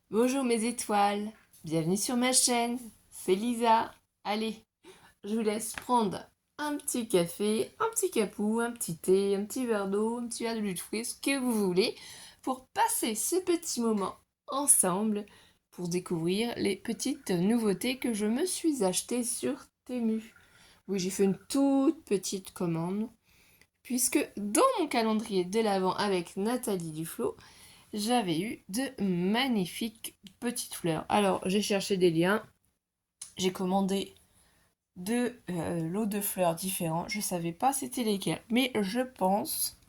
Bonjour mes étoiles, bienvenue sur ma chaîne, c'est Lisa. Allez, je vous laisse prendre un petit café, un petit capou, un petit thé, un petit verre d'eau, un petit verre de jus de fruits, ce que vous voulez, pour passer ce petit moment ensemble pour découvrir les petites nouveautés que je me suis achetées sur Temu. Oui, j'ai fait une toute petite commande, puisque dans mon calendrier de l'Avent avec Nathalie Duflo, j'avais eu de magnifiques petites fleurs. Alors, j'ai cherché des liens, j'ai commandé deux lots de fleurs différents. Je savais pas c'était lesquels, mais je pense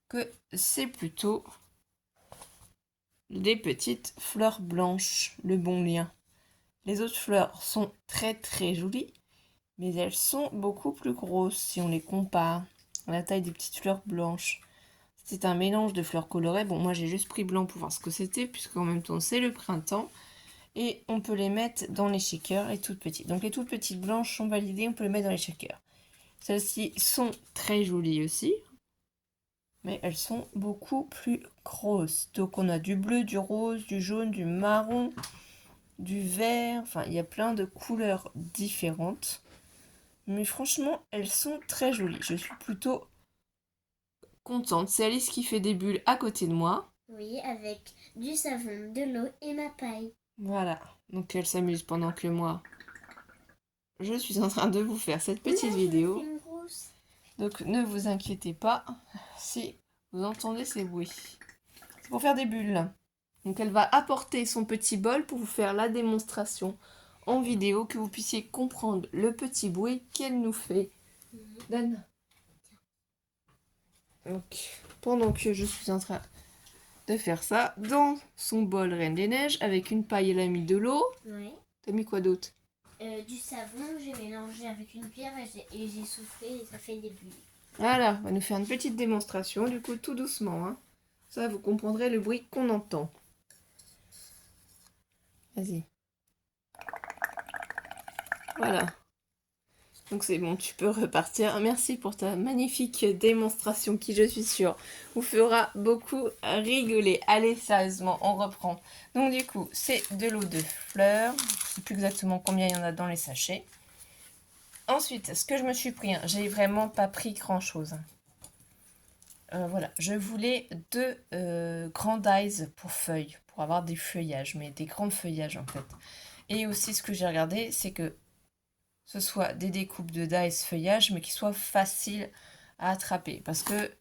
que c'est plutôt des petites fleurs blanches, le bon lien. Les autres fleurs sont très très jolies, mais elles sont beaucoup plus grosses si on les compare à la taille des petites fleurs blanches. C'est un mélange de fleurs colorées. Bon, moi j'ai juste pris blanc pour voir ce que c'était, puisqu'en même temps c'est le printemps. Et on peut les mettre dans les shakers, les toutes petites. Donc les toutes petites blanches sont validées, on peut les mettre dans les shakers. Celles-ci sont très jolies aussi, mais elles sont beaucoup plus grosses. Donc on a du bleu, du rose, du jaune, du marron, du vert. Enfin, il y a plein de couleurs différentes. Mais franchement, elles sont très jolies. Je suis plutôt contente. C'est Alice qui fait des bulles à côté de moi. Oui, avec du savon, de l'eau et ma paille. Voilà. Donc elle s'amuse pendant que moi, je suis en train de vous faire cette Là, petite je me fais vidéo. une grosse. Donc ne vous inquiétez pas si vous entendez ces bruits. C'est pour faire des bulles. Donc elle va apporter son petit bol pour vous faire la démonstration en vidéo, que vous puissiez comprendre le petit bruit qu'elle nous fait. Dan. Donc pendant que je suis en train de faire ça, dans son bol Reine des Neiges, avec une paille, elle a mis de l'eau. Oui. T'as mis quoi d'autre? Du savon, j'ai mélangé avec une pierre et j'ai soufflé et ça fait des bulles. Voilà, on va nous faire une petite démonstration, du coup tout doucement. Hein. Ça, vous comprendrez le bruit qu'on entend. Vas-y. Voilà. Donc c'est bon, tu peux repartir. Merci pour ta magnifique démonstration qui, je suis sûre, vous fera beaucoup rigoler. Allez, sérieusement, on reprend. Donc du coup, c'est de l'eau de fleurs. Je ne sais plus exactement combien il y en a dans les sachets. Ensuite, ce que je me suis pris, hein, j'ai vraiment pas pris grand-chose. Voilà, je voulais deux grands dies pour feuilles, pour avoir des feuillages, mais des grands feuillages en fait. Et aussi, ce que j'ai regardé, c'est que ce soit des découpes de dice feuillage, mais qui soient faciles à attraper. Parce que,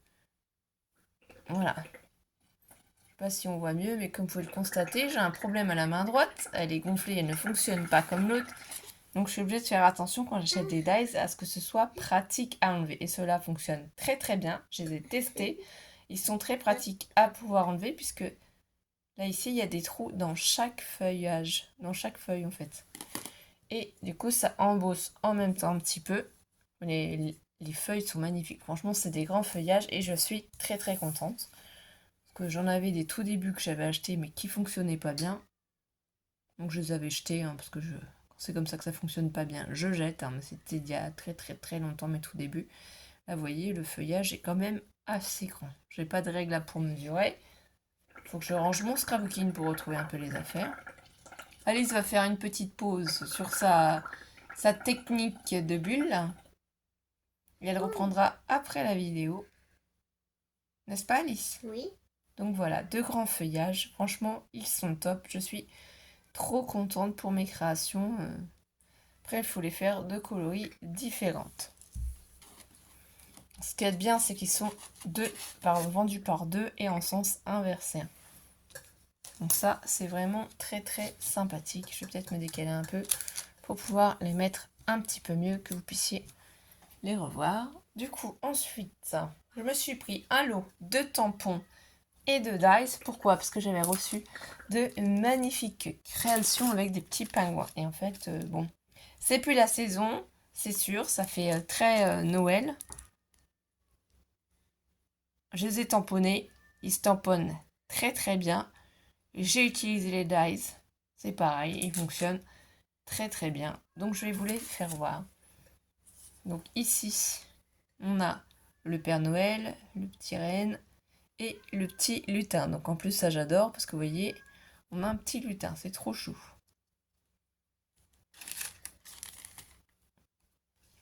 voilà, je sais pas si on voit mieux, mais comme vous pouvez le constater, j'ai un problème à la main droite. Elle est gonflée, elle ne fonctionne pas comme l'autre. Donc je suis obligée de faire attention quand j'achète des dice à ce que ce soit pratique à enlever. Et cela fonctionne très très bien. Je les ai testés. Ils sont très pratiques à pouvoir enlever puisque là ici il y a des trous dans chaque feuillage, dans chaque feuille en fait. Et du coup, ça embosse en même temps un petit peu. Les feuilles sont magnifiques. Franchement, c'est des grands feuillages et je suis très très contente. Parce que j'en avais des tout débuts que j'avais achetés mais qui fonctionnaient pas bien. Donc je les avais jetés hein, parce que quand c'est comme ça que ça fonctionne pas bien, je jette. Hein, mais c'était il y a très très très longtemps, mes tout débuts. Là, vous voyez, le feuillage est quand même assez grand. J'ai pas de règle là pour mesurer. Faut que je range mon scrapbooking pour retrouver un peu les affaires. Alice va faire une petite pause sur sa technique de bulle. Et elle reprendra après la vidéo. N'est-ce pas Alice? Oui. Donc voilà, deux grands feuillages. Franchement, ils sont top. Je suis trop contente pour mes créations. Après, il faut les faire de coloris différentes. Ce qui est bien, c'est qu'ils sont vendus par deux et en sens inversé. Donc ça, c'est vraiment très très sympathique. Je vais peut-être me décaler un peu pour pouvoir les mettre un petit peu mieux, que vous puissiez les revoir. Du coup, ensuite, je me suis pris un lot de tampons et de dice. Pourquoi? Parce que j'avais reçu de magnifiques créations avec des petits pingouins. Et en fait, bon, c'est plus la saison, c'est sûr, ça fait très Noël. Je les ai tamponnés, ils se tamponnent très très bien. J'ai utilisé les dice, c'est pareil, ils fonctionnent très très bien. Donc je vais vous les faire voir. Donc ici, on a le Père Noël, le petit renne et le petit lutin. Donc en plus ça j'adore parce que vous voyez, On a un petit lutin, c'est trop chou.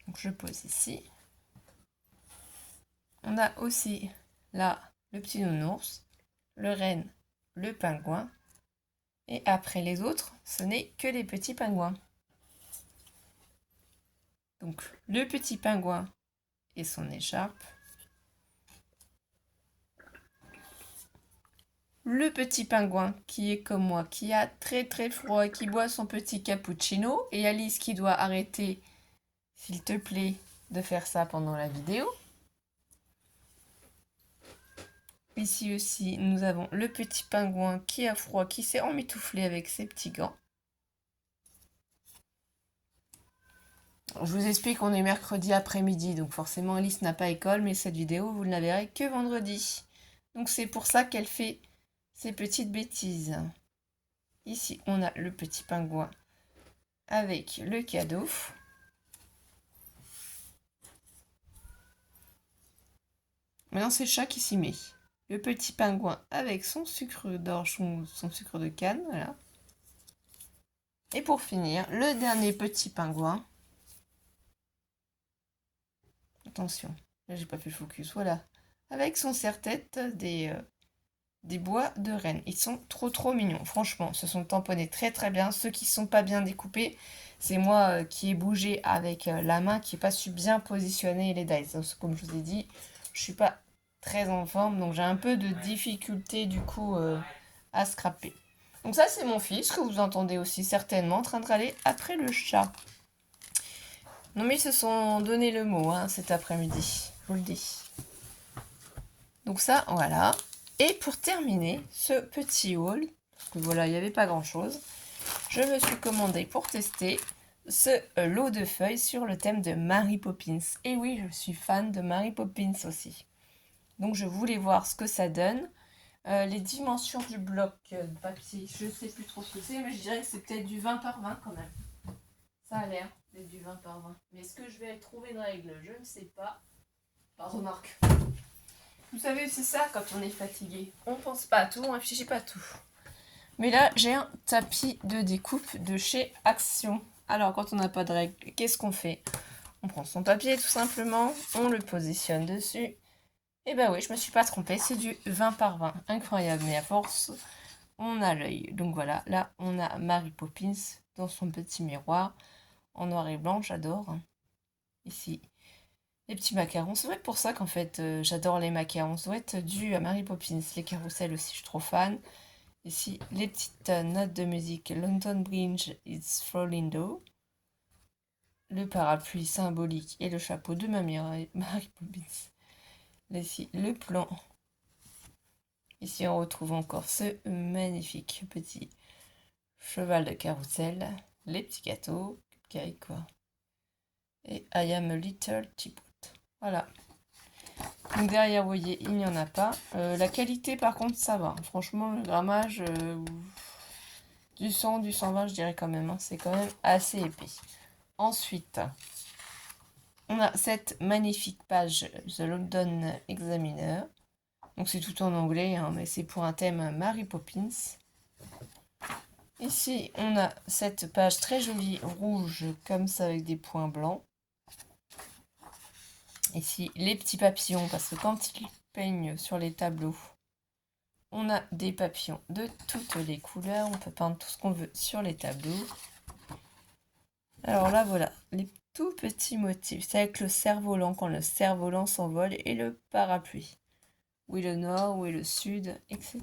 Donc je pose ici. On a aussi là le petit nounours, le renne, le pingouin. Et après les autres, ce n'est que les petits pingouins. Donc le petit pingouin et son écharpe. Le petit pingouin qui est comme moi, qui a très très froid et qui boit son petit cappuccino. Et Alice qui doit arrêter, s'il te plaît, de faire ça pendant la vidéo. Ici aussi, nous avons le petit pingouin qui a froid, qui s'est emmitouflé avec ses petits gants. Je vous explique qu'on est mercredi après-midi, donc forcément Alice n'a pas école, mais cette vidéo, vous ne la verrez que vendredi. Donc c'est pour ça qu'elle fait ces petites bêtises. Ici, on a le petit pingouin avec le cadeau. Maintenant, c'est le chat qui s'y met. Le petit pingouin avec son sucre d'orge, son sucre de canne, voilà. Et pour finir, le dernier petit pingouin. Attention, là j'ai pas fait le focus, voilà. Avec son serre-tête des bois de Rennes. Ils sont trop mignons, franchement. Se sont tamponnés très très bien. Ceux qui ne sont pas bien découpés, c'est moi qui ai bougé avec la main, qui n'ai pas su bien positionner les dies. Comme je vous ai dit, je suis pas très en forme, donc j'ai un peu de difficulté du coup à scraper. Donc ça c'est mon fils, que vous entendez aussi certainement, en train de râler après le chat. Non mais ils se sont donné le mot cet après-midi, je vous le dis. Donc ça, voilà. Et pour terminer ce petit haul, parce que voilà, il n'y avait pas grand-chose, je me suis commandé pour tester ce lot de feuilles sur le thème de Mary Poppins. Et oui, je suis fan de Mary Poppins aussi. Donc je voulais voir ce que ça donne. Les dimensions du bloc de papier, je ne sais plus trop ce que c'est, mais je dirais que c'est peut-être du 20 par 20 quand même. Ça a l'air d'être du 20 par 20. Mais est-ce que je vais trouver une règle? Je ne sais pas. Pardon Marc. Vous savez, c'est ça quand on est fatigué. On pense pas à tout, on réfléchit pas à tout. Mais là, j'ai un tapis de découpe de chez Action. Alors, quand on n'a pas de règle, qu'est-ce qu'on fait? On prend son papier tout simplement, on le positionne dessus. Et bah oui, je me suis pas trompée, c'est du 20 par 20. Incroyable, mais à force, on a l'œil. Donc voilà, là, on a Mary Poppins dans son petit miroir en noir et blanc, j'adore. Ici, les petits macarons, c'est vrai pour ça qu'en fait j'adore les macarons. Ça doit être dû à Mary Poppins. Les carousels aussi, je suis trop fan. Ici, les petites notes de musique. London Bridge is falling down. Le parapluie symbolique et le chapeau de Mary Poppins. Ici, le plan. Ici, on retrouve encore ce magnifique petit cheval de carrousel. Les petits gâteaux. Quoi. Et I am a little teapot. Voilà. Donc derrière, vous voyez, il n'y en a pas. La qualité, par contre, ça va. Franchement, le grammage, du 100, du 120, je dirais quand même. C'est quand même assez épais. Ensuite, on a cette magnifique page The London Examiner. Donc c'est tout en anglais, mais c'est pour un thème Mary Poppins. Ici, on a cette page très jolie, rouge, comme ça, avec des points blancs. Ici, les petits papillons, parce que quand ils peignent sur les tableaux, on a des papillons de toutes les couleurs. On peut peindre tout ce qu'on veut sur les tableaux. Alors là, voilà, les tout petits motifs. C'est avec le cerf-volant, quand le cerf-volant s'envole, et le parapluie. Où est le nord, où est le sud, etc.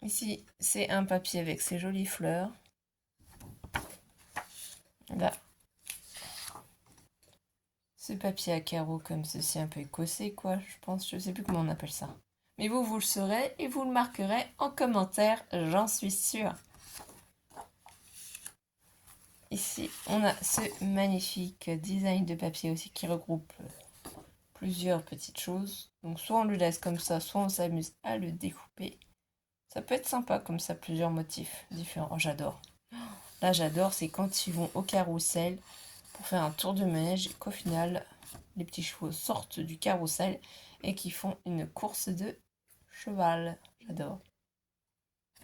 Ici, c'est un papier avec ses jolies fleurs. Là, ce papier à carreaux comme ceci, un peu écossais, quoi, je pense, je sais plus comment on appelle ça. Mais vous le saurez et vous le marquerez en commentaire, j'en suis sûre. Ici, on a ce magnifique design de papier aussi qui regroupe plusieurs petites choses. Donc soit on le laisse comme ça, soit on s'amuse à le découper. Ça peut être sympa comme ça, plusieurs motifs différents. J'adore. Là, j'adore, c'est quand ils vont au carrousel pour faire un tour de manège et qu'au final, les petits chevaux sortent du carrousel et qu'ils font une course de cheval. J'adore.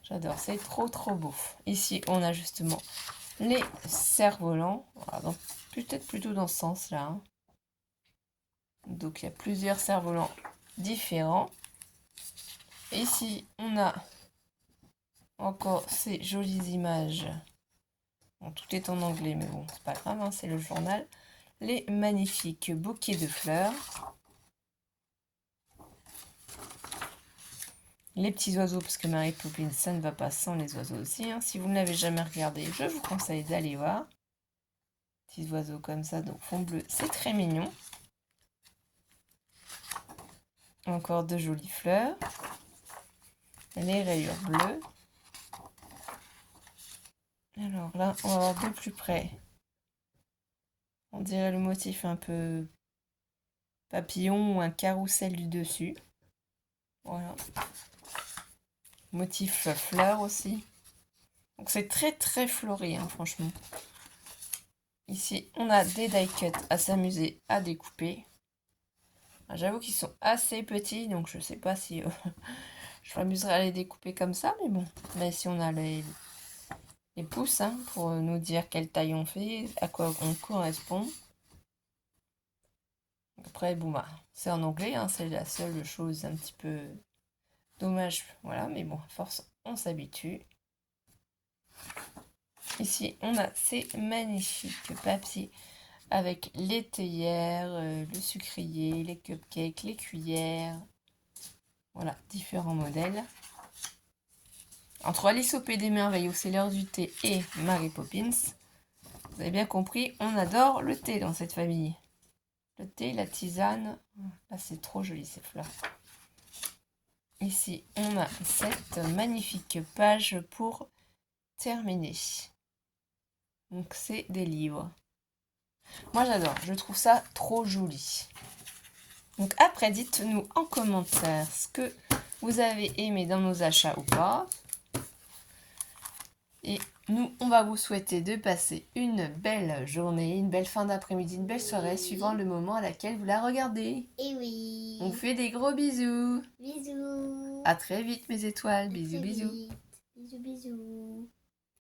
J'adore, c'est trop trop beau. Ici, on a justement les cerfs-volants. Voilà, donc peut-être plutôt dans ce sens-là. Hein. Donc il y a plusieurs cerfs-volants différents. Ici, on a encore ces jolies images. Bon, tout est en anglais, mais bon, c'est pas grave, hein, c'est le journal. Les magnifiques bouquets de fleurs. Les petits oiseaux, parce que Mary Poppins, ça ne va pas sans les oiseaux aussi. Hein. Si vous ne l'avez jamais regardé, je vous conseille d'aller voir. Petits oiseaux comme ça, donc fond bleu, c'est très mignon. Encore de jolies fleurs. Les rayures bleues. Alors là, on va voir de plus près. On dirait le motif un peu papillon ou un carrousel du dessus. Voilà. Motif fleur aussi. Donc c'est très très fleuri, hein, franchement. Ici, on a des die-cuts à s'amuser à découper. J'avoue qu'ils sont assez petits, donc je sais pas si je m'amuserai à les découper comme ça, mais bon. Là, ici, on a les pouces hein, pour nous dire quelle taille on fait, à quoi on correspond. Après, bon, bah, c'est en anglais, hein, c'est la seule chose un petit peu dommage. Voilà, mais bon, à force, on s'habitue. Ici, on a ces magnifiques papiers avec les théières, le sucrier, les cupcakes, les cuillères. Voilà, différents modèles. Entre Alice au Pays des Merveilles, où c'est l'heure du thé, et Mary Poppins, vous avez bien compris, on adore le thé dans cette famille. Le thé, la tisane, là c'est trop joli ces fleurs. Ici, on a cette magnifique page pour terminer. Donc c'est des livres. Moi j'adore, je trouve ça trop joli. Donc après, dites-nous en commentaire ce que vous avez aimé dans nos achats ou pas. Et nous, on va vous souhaiter de passer une belle journée, une belle fin d'après-midi, une belle soirée, suivant le moment à laquelle vous la regardez. Et oui. On fait des gros bisous. Bisous. À très vite mes étoiles. À Bisous très bisous. vite. Bisous bisous.